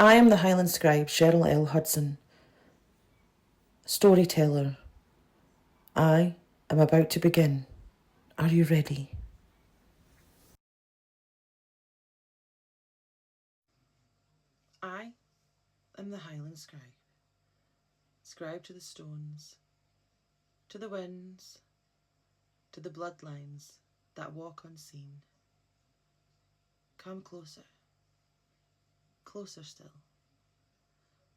I am the Highland scribe Cheryl L. Hudson, storyteller. I am about to begin. Are you ready? I am the Highland scribe, scribe to the stones, to the winds, to the bloodlines that walk unseen. Come closer, closer still.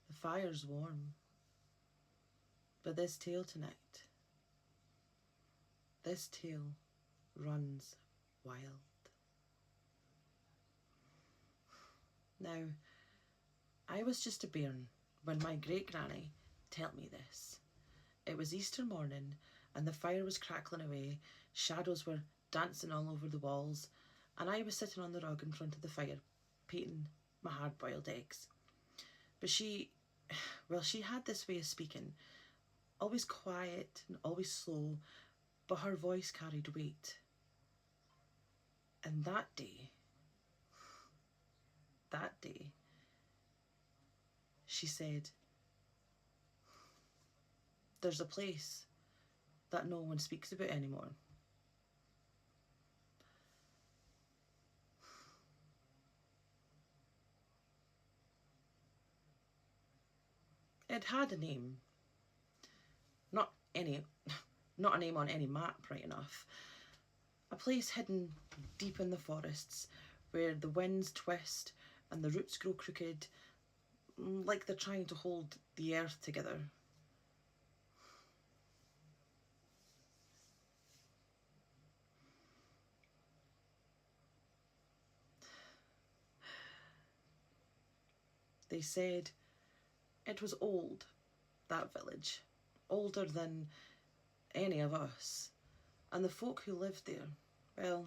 The fire's warm, but this tale tonight, this tale runs wild. Now, I was just a bairn when my great granny told me this. It was Easter morning and the fire was crackling away, shadows were dancing all over the walls, and I was sitting on the rug in front of the fire, peeling my hard-boiled eggs. But she had this way of speaking, always quiet and always slow, but her voice carried weight. And that day, she said, "There's a place that no one speaks about anymore." It had a name. Not a name on any map, right enough. A place hidden deep in the forests where the winds twist and the roots grow crooked, like they're trying to hold the earth together. They said it was old, that village, older than any of us, and the folk who lived there, well,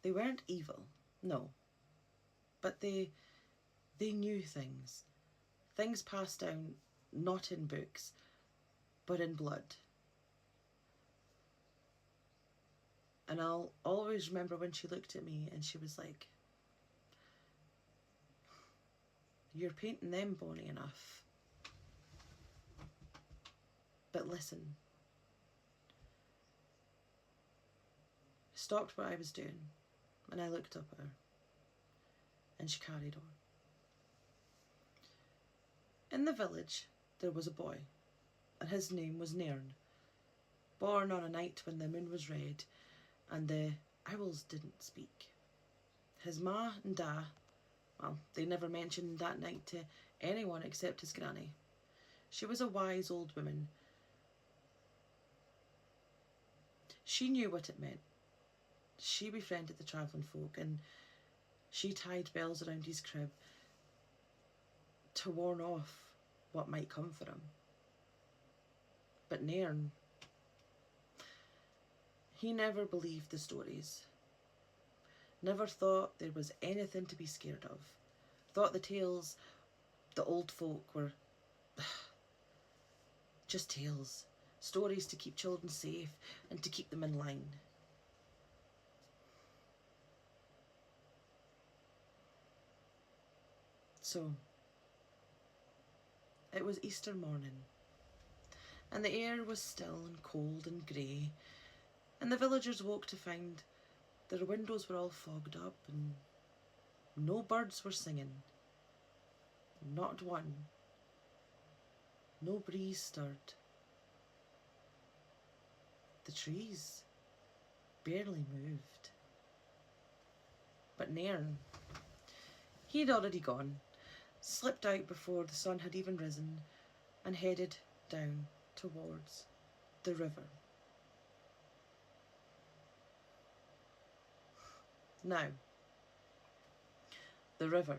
they weren't evil, no, but they knew things passed down not in books, but in blood. And I'll always remember when she looked at me and she was like, "You're painting them bonny enough. But listen." I stopped what I was doing and I looked up at her and she carried on. In the village there was a boy and his name was Nairn, born on a night when the moon was red and the owls didn't speak. His ma and da, well, they never mentioned that night to anyone except his granny. She was a wise old woman. She knew what it meant. She befriended the travelling folk and she tied bells around his crib to warn off what might come for him. But Nairn, he never believed the stories. Never thought there was anything to be scared of. Thought the tales the old folk were just tales. Stories to keep children safe and to keep them in line. So, it was Easter morning, and the air was still and cold and grey, and the villagers woke to find their windows were all fogged up and no birds were singing. Not one. No breeze stirred. The trees barely moved. But Nairn, he'd already gone, slipped out before the sun had even risen, and headed down towards the river. Now, the river.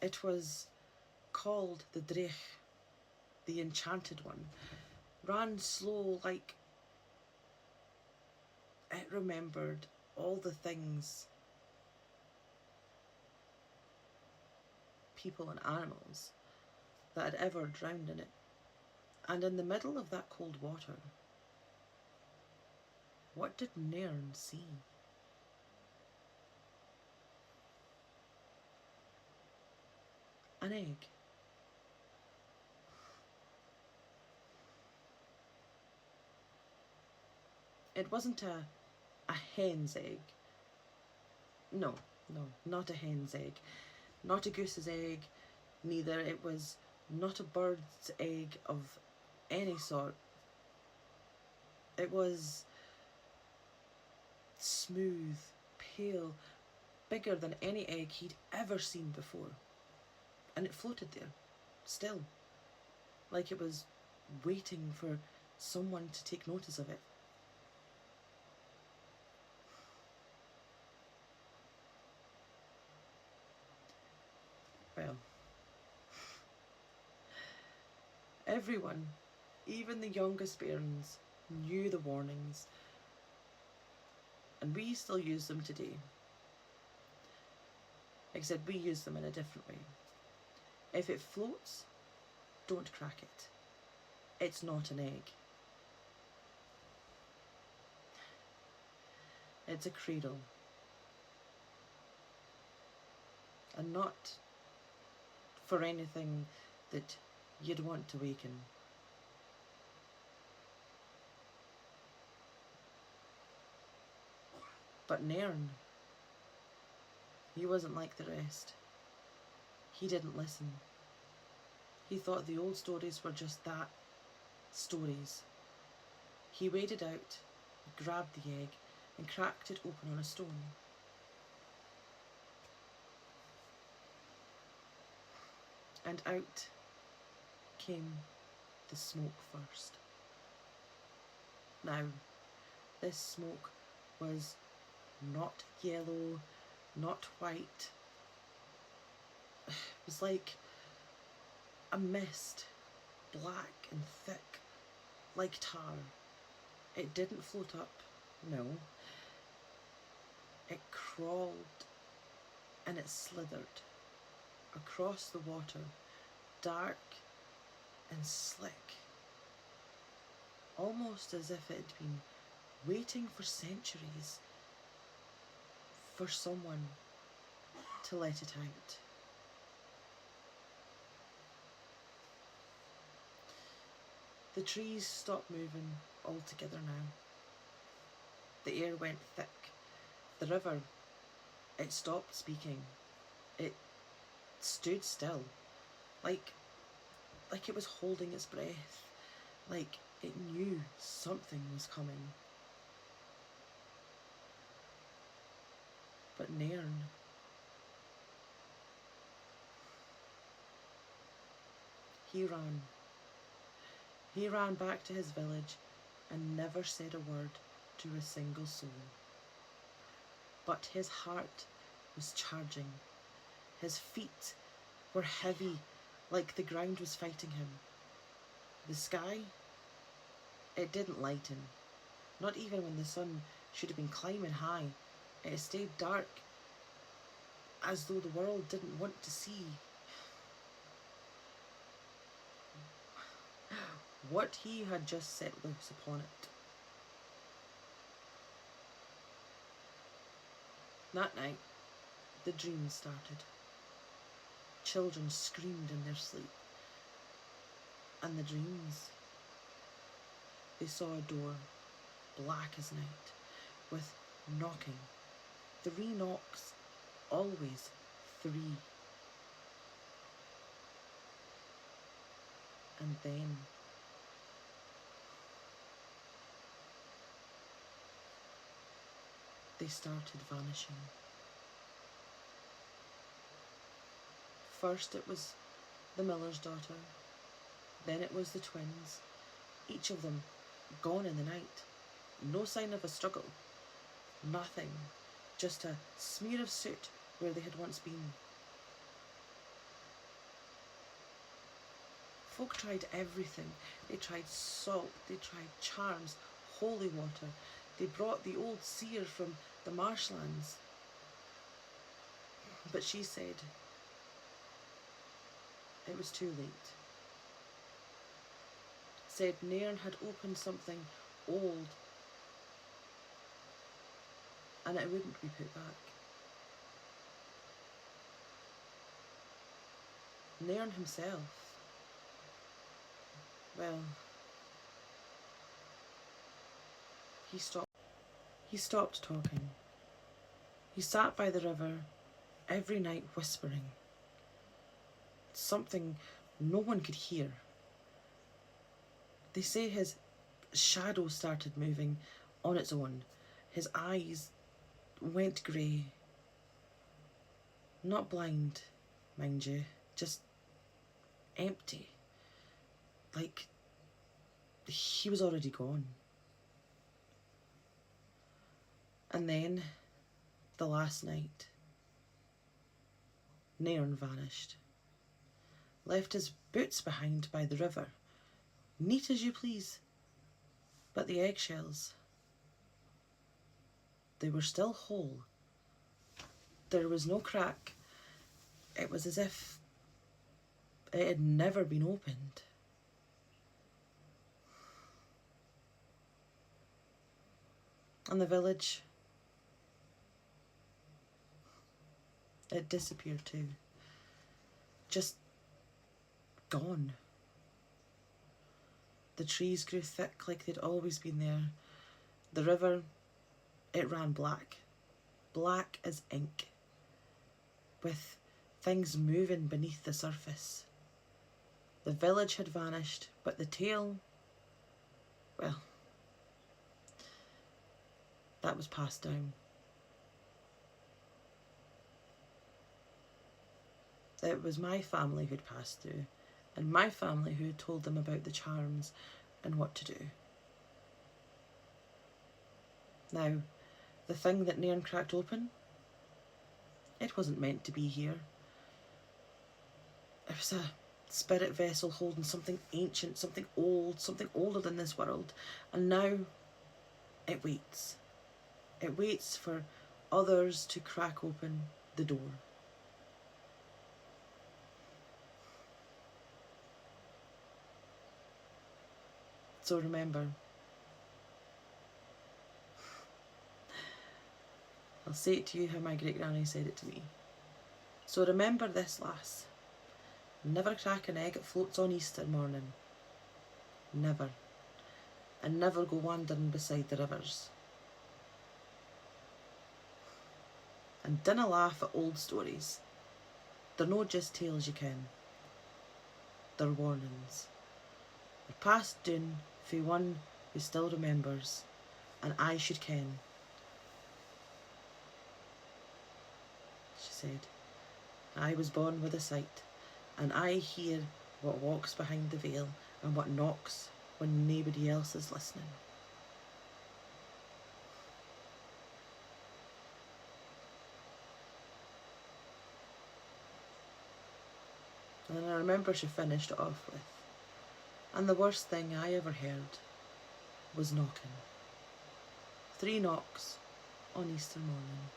It was called the Drech, the enchanted one, ran slow like it remembered all the things, people and animals, that had ever drowned in it. And in the middle of that cold water, What did Nairn see? An egg. It wasn't a hen's egg. No, not a hen's egg. Not a goose's egg. Neither. It was not a bird's egg of any sort. It was smooth, pale, bigger than any egg he'd ever seen before. And it floated there, still, like it was waiting for someone to take notice of it. Well, everyone, even the youngest bairns, knew the warnings, and we still use them today. Except we use them in a different way. If it floats, don't crack it. It's not an egg. It's a cradle. And not for anything that you'd want to waken. But Nairn, he wasn't like the rest. He didn't listen. He thought the old stories were just that, stories. He waded out, grabbed the egg, and cracked it open on a stone. And out came the smoke first. Now, this smoke was not yellow, not white. It was like a mist, black and thick, like tar. It didn't float up, no. It crawled and it slithered across the water, dark and slick, almost as if it had been waiting for centuries for someone to let it out. The trees stopped moving altogether now. The air went thick. The river, it stopped speaking. It stood still, like it was holding its breath, like it knew something was coming. But Nairn, he ran. He ran back to his village and never said a word to a single soul. But his heart was charging. His feet were heavy, like the ground was fighting him. The sky, it didn't lighten, not even when the sun should have been climbing high. It stayed dark, as though the world didn't want to see what he had just set loose upon it. That night, the dreams started. Children screamed in their sleep. And the dreams, they saw a door, black as night, with knocking. 3 knocks, always 3. And then they started vanishing. First it was the miller's daughter, then it was the twins, each of them gone in the night. No sign of a struggle, nothing, just a smear of soot where they had once been. Folk tried everything. They tried salt, they tried charms, holy water. They brought the old seer from the marshlands. But she said it was too late. Said Nairn had opened something old and it wouldn't be put back. Nairn himself, well, he stopped talking. He sat by the river every night whispering. Something no one could hear. They say his shadow started moving on its own. His eyes went grey. Not blind, mind you, just empty. Like he was already gone. And then, the last night, Nairn vanished. Left his boots behind by the river, neat as you please, but the eggshells, they were still whole. There was no crack. It was as if it had never been opened. And the village, it disappeared too. Just gone. The trees grew thick like they'd always been there. The river, it ran black. Black as ink. With things moving beneath the surface. The village had vanished, but the tale, well, that was passed down. It was my family who'd passed through, and my family who had told them about the charms and what to do. Now, the thing that Nairn cracked open, it wasn't meant to be here. It was a spirit vessel holding something ancient, something old, something older than this world, and now it waits. It waits for others to crack open the door. So remember, I'll say it to you how my great granny said it to me. So remember this, lass. Never crack an egg that floats on Easter morning. Never. And never go wandering beside the rivers. And dinna laugh at old stories. They're no just tales you ken. They're warnings. They're passed down fae one who still remembers, and I should ken. She said, I was born with a sight, and I hear what walks behind the veil and what knocks when nobody else is listening. And I remember she finished it off with, and the worst thing I ever heard was knocking. 3 knocks on Easter morning.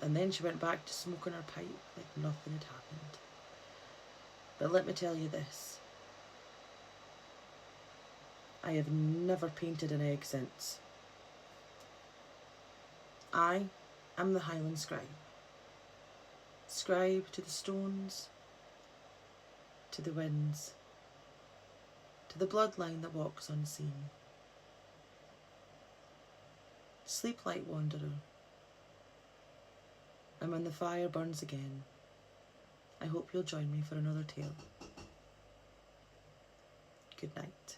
And then she went back to smoking her pipe like nothing had happened. But let me tell you this. I have never painted an egg since. I am the Highland Scribe. Scribe to the stones, to the winds, to the bloodline that walks unseen. Sleep light wanderer. And when the fire burns again, I hope you'll join me for another tale. Good night.